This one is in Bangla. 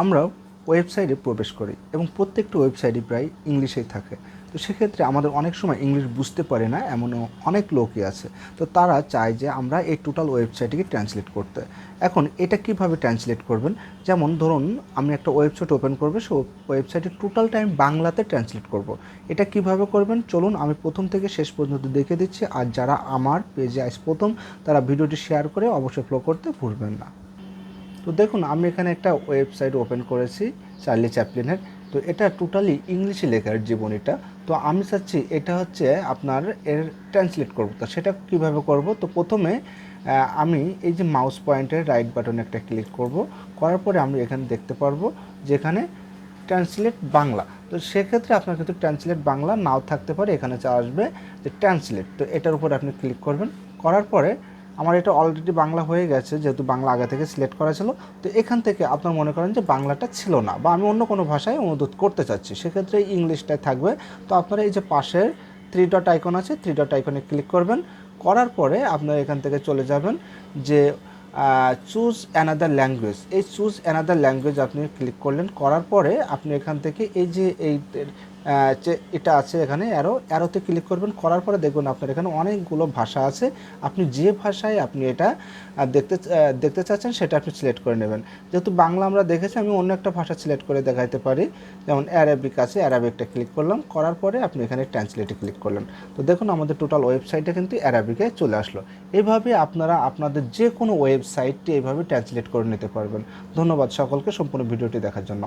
আমরা ওয়েবসাইটে প্রবেশ করি এবং প্রত্যেকটা ওয়েবসাইটই প্রায় ইংলিশেই থাকে। তো সেক্ষেত্রে আমাদের অনেক সময় ইংলিশ বুঝতে পারে না, এমনও অনেক লোকই আছে। তো তারা চায় যে আমরা এই টোটাল ওয়েবসাইটটিকে ট্রান্সলেট করতে। এখন এটা কিভাবে ট্রান্সলেট করবেন? যেমন ধরুন আমি একটা ওয়েবসাইট ওপেন করবো, সে ওয়েবসাইটে টোটালটা আমি বাংলাতে ট্রান্সলেট করব। এটা কিভাবে করবেন চলুন আমি প্রথম থেকে শেষ পর্যন্ত দেখে দিচ্ছি। আর যারা আমার পেজে আজ প্রথম, তারা ভিডিওটি শেয়ার করে অবশ্যই ফলো করতে ভুলবেন না। তো দেখুন আমি এখানে একটা ওয়েবসাইট ওপেন করেছি চার্লি চ্যাপলিনের। তো এটা টোটালি ইংলিশে লেখার জীবনীটা। তো আমি চাচ্ছি এটা হচ্ছে আপনার এর ট্রান্সলেট করব। তো সেটা কিভাবে করব? তো প্রথমে আমি এই যে মাউস পয়েন্টের রাইট বাটনে একটা ক্লিক করব। করার পরে আমি এখানে দেখতে পারবো যেখানে ট্রান্সলেট বাংলা। তো সেক্ষেত্রে আপনার কিন্তু ট্রান্সলেট বাংলা নাও থাকতে পারে, এখানে আসবে যে ট্রান্সলেট। তো এটার উপরে আপনি ক্লিক করবেন। করার পরে আমার এটা অলরেডি বাংলা হয়ে গেছে, যেহেতু বাংলা আগে থেকে সিলেক্ট করা ছিল। তো এখান থেকে আপনার মনে করেন যে বাংলাটা ছিল না বা আমি অন্য কোনো ভাষায় অনুবাদ করতে চাচ্ছি, সেক্ষেত্রে ইংলিশটাই থাকবে। তো আপনারা এই যে পাশের থ্রি ডট আইকন আছে, থ্রি ডট আইকনে ক্লিক করবেন। করার পরে আপনারা এখান থেকে চলে যাবেন যে চুজ অ্যানাদার ল্যাঙ্গুয়েজ। এই চুজ অ্যানাদার ল্যাঙ্গুয়েজ আপনি ক্লিক করলেন। করার পরে আপনি এখান থেকে এই যে যে এটা আছে এখানে অ্যারোতে ক্লিক করবেন। করার পরে দেখবেন আপনার এখানে অনেকগুলো ভাষা আছে। আপনি যে ভাষায় আপনি এটা দেখতে চাচ্ছেন সেটা আপনি সিলেক্ট করে নেবেন। যেহেতু বাংলা আমরা দেখেছি, আমি অন্য একটা ভাষা সিলেক্ট করে দেখাইতে পারি। যেমন অ্যারাবিক আছে, অ্যারাবিকটা ক্লিক করলাম। করার পরে আপনি এখানে ট্রান্সলেটে ক্লিক করলেন। তো দেখুন আমাদের টোটাল ওয়েবসাইটে কিন্তু অ্যারাবিকে চলে আসলো। এভাবে আপনারা আপনাদের যে কোনো ওয়েবসাইটটি এইভাবে ট্রান্সলেট করে নিতে পারবেন। ধন্যবাদ সকলকে সম্পূর্ণ ভিডিওটি দেখার জন্য।